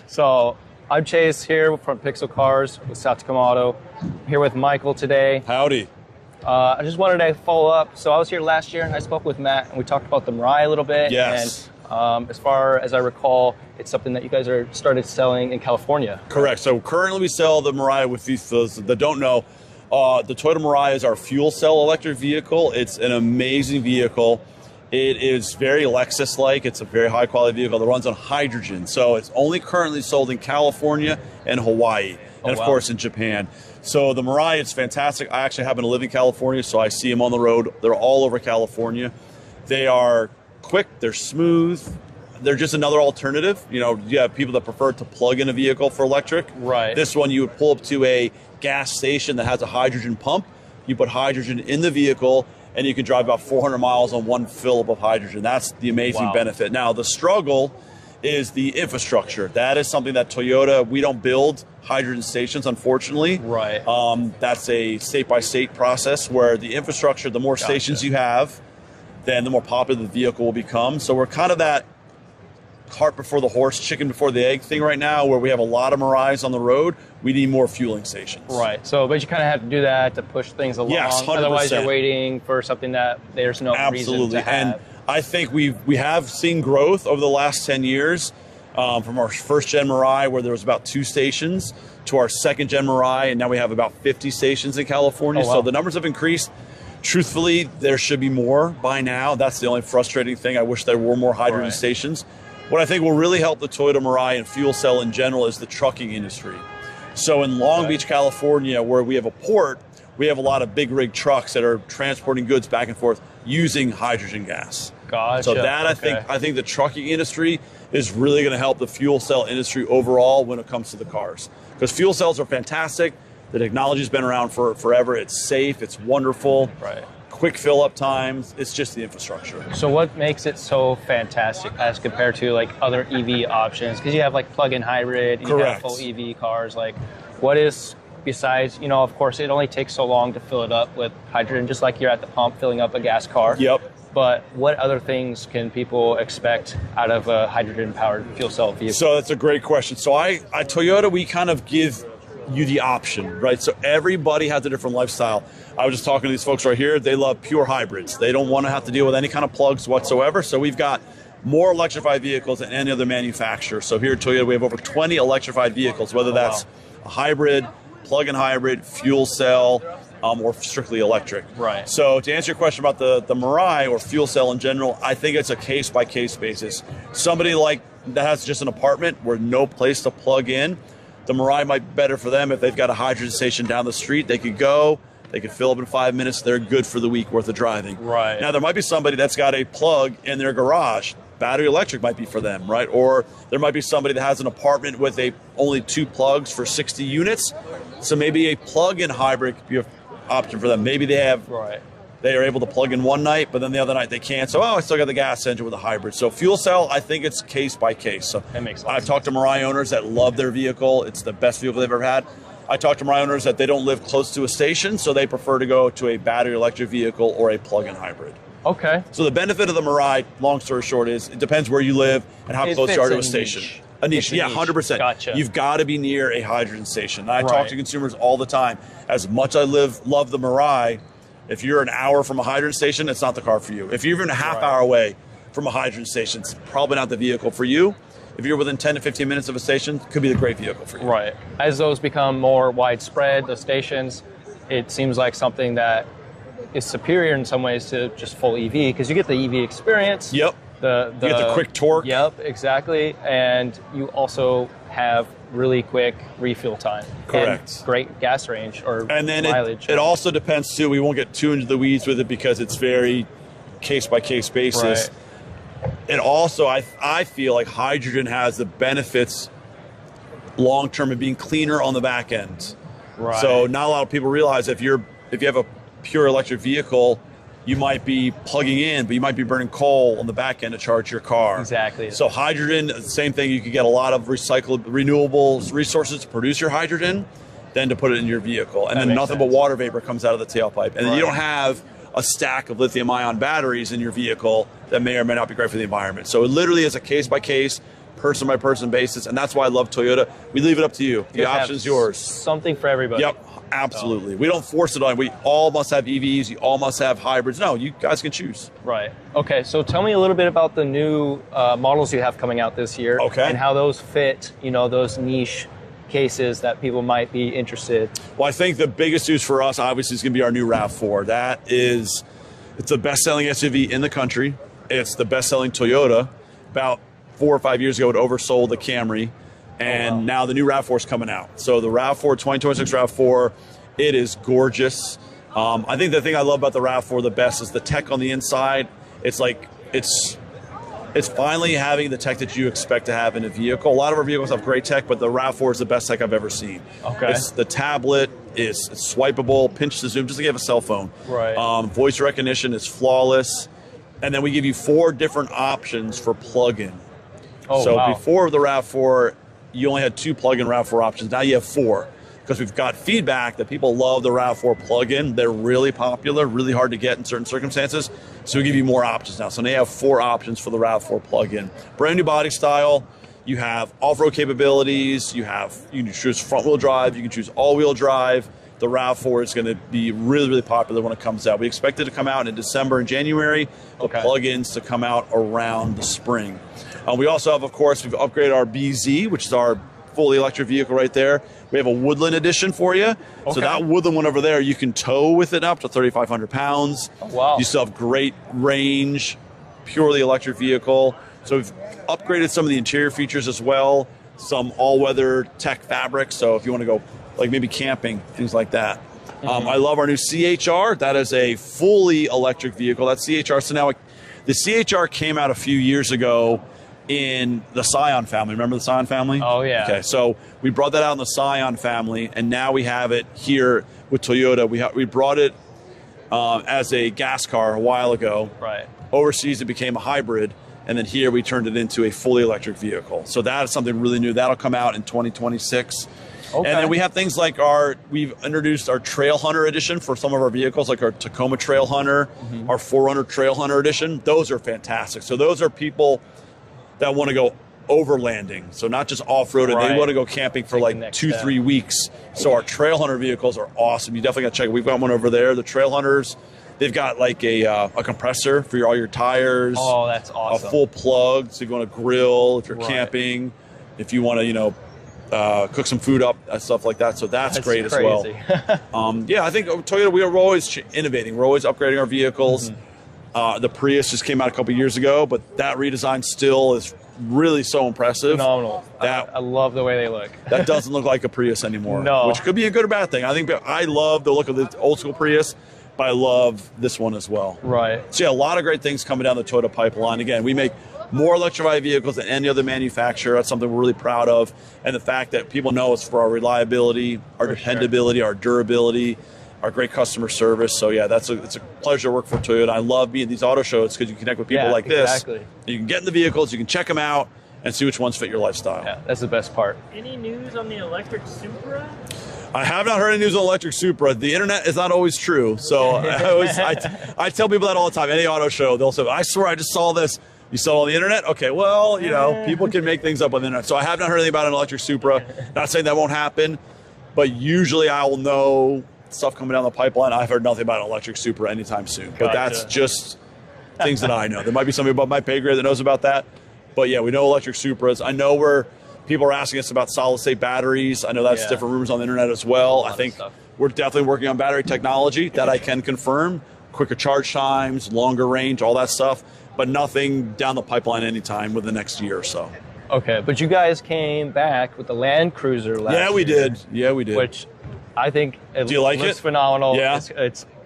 So I'm Chase here from Pixel Cars with South Tacoma Auto. I'm here with Michael today. Howdy. I just wanted to follow up. So I was here last year and I spoke with Matt and we talked about the Mirai a little bit. Yes. And as far as I recall, it's something that you guys are started selling in California. Correct. So currently we sell the Mirai with those that don't know. The Toyota Mirai is our fuel cell electric vehicle. It's an amazing vehicle. It is very Lexus-like. It's a very high-quality vehicle that runs on hydrogen. So it's only currently sold in California and Hawaii, and of course in Japan. So the Mirai is fantastic. I actually happen to live in California, so I see them on the road. They're all over California. They are quick. They're smooth. They're just another alternative. You know, you have people that prefer to plug in a vehicle for electric. Right. This one, you would pull up to a gas station that has a hydrogen pump. You put hydrogen in the vehicle, and you can drive about 400 miles on one fill of hydrogen. That's the amazing benefit. Now, the struggle is the infrastructure. That is something that Toyota, we don't build hydrogen stations, unfortunately. Right. That's a state-by-state process where the infrastructure, the more stations you have, then the more popular the vehicle will become. So we're kind of that cart before the horse, chicken before the egg thing right now, where we have a lot of Mirais on the road. We need more fueling stations. Right. So, but you kind of have to do that to push things along. Yes, 100%. Otherwise, you're waiting for something that there's no reason to have. And I think we have seen growth over the last 10 years from our first gen Mirai, where there was about 2 stations, to our second gen Mirai, and now we have about 50 stations in California. Oh, wow. So the numbers have increased. Truthfully, there should be more by now. That's the only frustrating thing. I wish there were more hydrogen stations. What I think will really help the Toyota Mirai and fuel cell in general is the trucking industry. So in Long Beach, California, where we have a port, we have a lot of big rig trucks that are transporting goods back and forth using hydrogen gas. Gotcha. So that I think the trucking industry is really going to help the fuel cell industry overall when it comes to the cars. Because fuel cells are fantastic. The technology's been around for forever. It's safe. It's wonderful. Right. Quick fill-up times. It's just the infrastructure. So what makes it so fantastic as compared to like other EV options? Because you have like plug-in hybrid, you have full EV cars. Like, what is besides, you know, of course, it only takes so long to fill it up with hydrogen, just like you're at the pump filling up a gas car. Yep. But what other things can people expect out of a hydrogen-powered fuel cell vehicle? So that's a great question. So at Toyota, we kind of give you the option, right? So everybody has a different lifestyle. I was just talking to these folks right here. They love pure hybrids. They don't want to have to deal with any kind of plugs whatsoever. So we've got more electrified vehicles than any other manufacturer. So here at Toyota, we have over 20 electrified vehicles, whether that's a hybrid, plug-in hybrid, fuel cell, or strictly electric. Right. So to answer your question about the Mirai or fuel cell in general, I think it's a case-by-case basis. Somebody like that has just an apartment where no place to plug in, the Mirai might be better for them if they've got a hydrogen station down the street. They could go, they could fill up in 5 minutes, they're good for the week worth of driving. Right. Now, there might be somebody that's got a plug in their garage. Battery electric might be for them, right? Or there might be somebody that has an apartment with only 2 plugs for 60 units. So maybe a plug-in hybrid could be an option for them. Maybe they have... They are able to plug in one night, but then the other night they can't. So, I still got the gas engine with a hybrid. So fuel cell, I think it's case by case. So that makes sense. I've talked to Mirai owners that love their vehicle. It's the best vehicle they've ever had. I talked to Mirai owners that they don't live close to a station, so they prefer to go to a battery electric vehicle or a plug-in hybrid. Okay. So the benefit of the Mirai, long story short, is it depends where you live and how close you are to a station. A niche, yeah, 100%. Gotcha. You've got to be near a hydrogen station. And I talk to consumers all the time. As much as I love the Mirai, if you're an hour from a hydrogen station, it's not the car for you. If you're even a half hour away from a hydrogen station, it's probably not the vehicle for you. If you're within 10 to 15 minutes of a station, it could be the great vehicle for you. Right. As those become more widespread, the stations, it seems like something that is superior in some ways to just full EV, because you get the EV experience. Yep. You get the quick torque. Yep, exactly. And you also have really quick refuel time. Correct. And great gas range or mileage. It also depends too. We won't get too into the weeds with it because it's very case by case basis. Right. And also, I feel like hydrogen has the benefits long term of being cleaner on the back end. Right. So not a lot of people realize if you have a pure electric vehicle, you might be plugging in, but you might be burning coal on the back end to charge your car. Exactly. So hydrogen, same thing. You could get a lot of renewable resources to produce your hydrogen, then to put it in your vehicle. And then nothing but water vapor comes out of the tailpipe. And then you don't have a stack of lithium-ion batteries in your vehicle that may or may not be great for the environment. So it literally is a case-by-case, person-by-person basis, and that's why I love Toyota. We leave it up to you. The option's yours. Something for everybody. Yep, absolutely. So. We don't force it on. We all must have EVs. You all must have hybrids. No, you guys can choose. Right. Okay, so tell me a little bit about the new models you have coming out this year. Okay. And how those fit, those niche cases that people might be interested. Well, I think the biggest news for us, obviously, is going to be our new RAV4. It's the best-selling SUV in the country. It's the best-selling Toyota. About 4 or 5 years ago, it oversold the Camry, and now the new RAV4 is coming out. So the RAV4, 2026 RAV4, it is gorgeous. I think the thing I love about the RAV4 the best is the tech on the inside. It's finally having the tech that you expect to have in a vehicle. A lot of our vehicles have great tech, but the RAV4 is the best tech I've ever seen. Okay. The tablet is swipeable, pinch to zoom, just like you have a cell phone. Right. Voice recognition is flawless. And then we give you 4 different options for plug-in. So before the RAV4, you only had 2 plug-in RAV4 options. Now you have 4. Because we've got feedback that people love the RAV4 plug-in. They're really popular, really hard to get in certain circumstances. So we give you more options now. So now you have 4 options for the RAV4 plug-in. Brand new body style. You have off-road capabilities. You can choose front-wheel drive. You can choose all-wheel drive. The RAV4 is going to be really, really popular when it comes out. We expect it to come out in December and January. The plug-ins to come out around the spring. We also have, of course, we've upgraded our BZ, which is our fully electric vehicle right there. We have a Woodland edition for you. Okay. So that Woodland one over there, you can tow with it up to 3,500 pounds. Oh, wow. You still have great range, purely electric vehicle. So we've upgraded some of the interior features as well, some all-weather tech fabric. So if you want to go like maybe camping, things like that. I love our new CHR. That is a fully electric vehicle. That's CHR. So now the CHR came out a few years ago in the Scion family. Remember the Scion family? Oh, yeah. Okay, so we brought that out in the Scion family, and now we have it here with Toyota. We brought it as a gas car a while ago. Right. Overseas, it became a hybrid, and then here we turned it into a fully electric vehicle. So that is something really new. That'll come out in 2026. Okay. And then we have things like we've introduced our Trail Hunter edition for some of our vehicles, like our Tacoma Trail Hunter, our 4Runner Trail Hunter edition. Those are fantastic. So those are people that want to go overlanding, so not just off-road, and they want to go camping for like 2-3 weeks. So our Trail Hunter vehicles are awesome. You definitely got to check it. We've got one over there. The Trail Hunters, they've got like a compressor for all your tires. Oh, that's awesome. A full plug, so you want to grill if you're camping, if you want to, cook some food up, stuff like that. So that's great as well. Yeah, I think Toyota, we're always innovating. We're always upgrading our vehicles. The Prius just came out a couple years ago, but that redesign still is really so impressive. Phenomenal. I love the way they look. That doesn't look like a Prius anymore, which could be a good or bad thing. I think I love the look of the old school Prius, but I love this one as well. Right. So yeah, a lot of great things coming down the Toyota pipeline. Again, we make more electrified vehicles than any other manufacturer. That's something we're really proud of. And the fact that people know us for our reliability, our dependability, our durability, our great customer service. So yeah, it's a pleasure to work for Toyota. I love being at these auto shows because you connect with people like this. Exactly. You can get in the vehicles, you can check them out, and see which ones fit your lifestyle. Yeah, that's the best part. Any news on the electric Supra? I have not heard any news on electric Supra. The internet is not always true. So I tell people that all the time. Any auto show, they'll say, I swear I just saw this. You saw it on the internet? Okay, well, people can make things up on the internet. So I have not heard anything about an electric Supra. Not saying that won't happen, but usually I will know stuff coming down the pipeline. I've heard nothing about an electric Supra anytime soon. But that's just things that I know. There might be somebody above my pay grade that knows about that. But yeah, we know electric Supras. I know where people are asking us about solid-state batteries. I know that's different rumors on the internet as well. I think we're definitely working on battery technology that I can confirm. Quicker charge times, longer range, all that stuff. But nothing down the pipeline anytime within the next year or so. Okay, but you guys came back with the Land Cruiser last year. Yeah, we did. Which I think Do you like looks it? phenomenal. Yeah.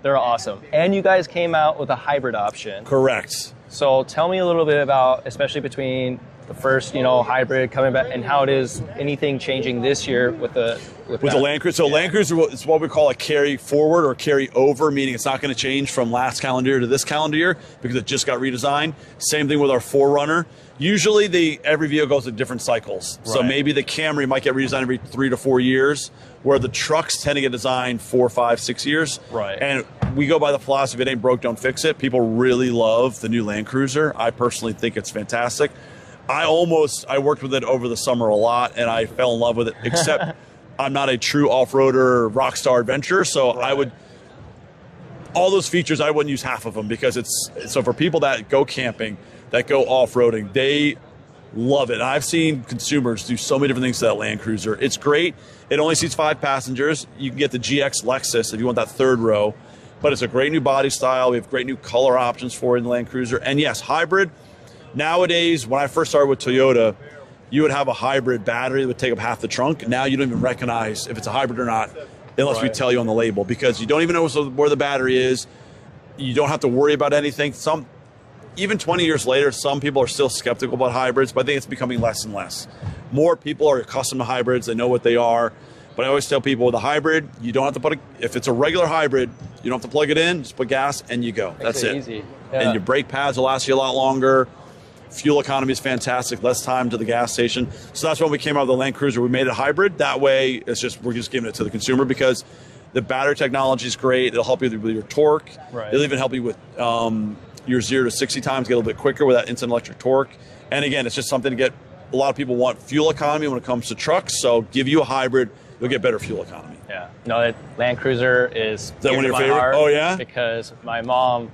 They're awesome. And you guys came out with a hybrid option. Correct. So tell me a little bit about, especially between the first, hybrid coming back and how it is, anything changing this year with the Land Cruiser. So Land Cruiser is what we call a carry forward or carry over, meaning it's not going to change from last calendar year to this calendar year because it just got redesigned. Same thing with our 4Runner. Usually every vehicle goes in different cycles. Right. So maybe the Camry might get redesigned every 3 to 4 years, where the trucks tend to get designed 4, 5, 6 years. Right. And we go by the philosophy, if it ain't broke, don't fix it. People really love the new Land Cruiser. I personally think it's fantastic. I worked with it over the summer a lot, and I fell in love with it, except I'm not a true off-roader rock star adventurer, so Right. all those features, I wouldn't use half of them, because so for people that go camping, that go off-roading, they love it. And I've seen consumers do so many different things to that Land Cruiser. It's great. It only seats 5 passengers. You can get the GX Lexus if you want that third row, but it's a great new body style. We have great new color options for it in the Land Cruiser. And yes, hybrid. Nowadays, when I first started with Toyota, you would have a hybrid battery that would take up half the trunk. Now you don't even recognize if it's a hybrid or not unless we tell you on the label, because you don't even know where the battery is. You don't have to worry about anything. Even 20 years later, some people are still skeptical about hybrids, but I think it's becoming less and less. More people are accustomed to hybrids. They know what they are. But I always tell people with a hybrid, you don't have to if it's a regular hybrid, you don't have to plug it in, just put gas and you go. That's it. Easy. Yeah. And your brake pads will last you a lot longer. Fuel economy is fantastic, less time to the gas station. So that's when we came out with the Land Cruiser. We made it hybrid. That way, we're just giving it to the consumer, because the battery technology is great. It'll help you with your torque. Right. It'll even help you with your 0 to 60 times, get a little bit quicker with that instant electric torque. And again, it's just something to get. A lot of people want fuel economy when it comes to trucks, so give you a hybrid, you'll get better fuel economy. Yeah. No, that Land Cruiser is that one of your favorite? Heart. Oh, yeah? Because my mom,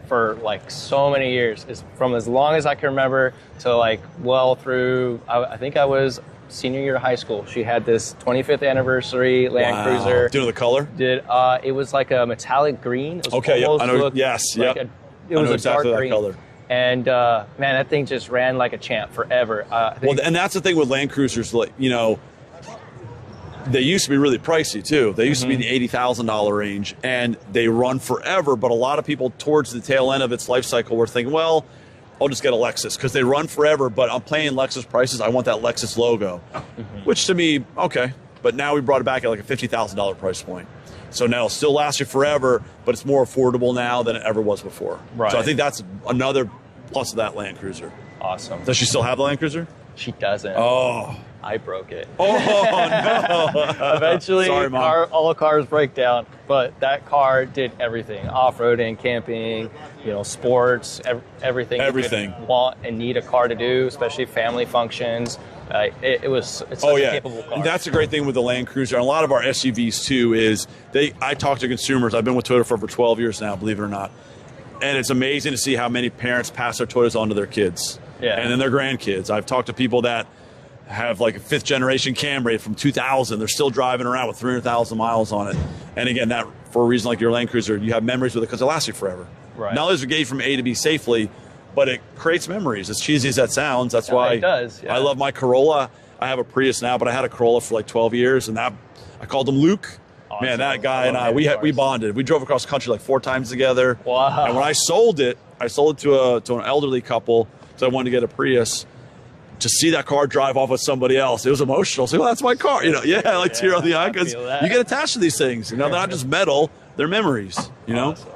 for like so many years, is from as long as I can remember to like well through, I think I was senior year of high school. She had this 25th anniversary Land Cruiser. Do you know the color? It was like a metallic green. It was okay, yeah, I know. Yes, like yeah. It was exactly a dark that green. color. And man, that thing just ran like a champ forever. And that's the thing with Land Cruisers, like, you know, they used to be really pricey too. They used to be in the $80,000 range, and they run forever. But a lot of people towards the tail end of its life cycle were thinking, well, I'll just get a Lexus because they run forever, but I'm paying Lexus prices. I want that Lexus logo, which to me, okay. But now we brought it back at like a $50,000 price point. So now it'll still last you forever, but it's more affordable now than it ever was before. Right. So I think that's another plus of that Land Cruiser. Awesome. Does she still have the Land Cruiser? She doesn't. Oh. I broke it. Oh, no. Eventually, Sorry, Mom. all cars break down, but that car did everything. Off-roading, camping, sports, everything. Everything. You could want and need a car to do, especially family functions. It's such a capable car. That's a great thing with the Land Cruiser. And a lot of our SUVs, too, is I talk to consumers. I've been with Toyota for over 12 years now, believe it or not. And it's amazing to see how many parents pass their Toyotas on to their kids. Yeah. And then their grandkids. I've talked to people that have like a 5th generation Camry from 2000. They're still driving around with 300,000 miles on it. And again, that for a reason like your Land Cruiser, you have memories with it because it lasts you forever. Right. Not only does it get you from A to B safely, but it creates memories. As cheesy as that sounds, that's why it does. Yeah. I love my Corolla. I have a Prius now, but I had a Corolla for like 12 years, and I called him Luke. Awesome. Man, that guy and I, we bonded. We drove across the country like 4 times together. Wow. And when I sold it to an elderly couple, so I wanted to get a Prius. To see that car drive off with somebody else, it was emotional. So, well, that's my car. I like tear on the eye because you get attached to these things. They're not just metal; they're memories. Awesome.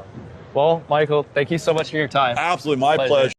Well, Michael, thank you so much for your time. Absolutely, my pleasure.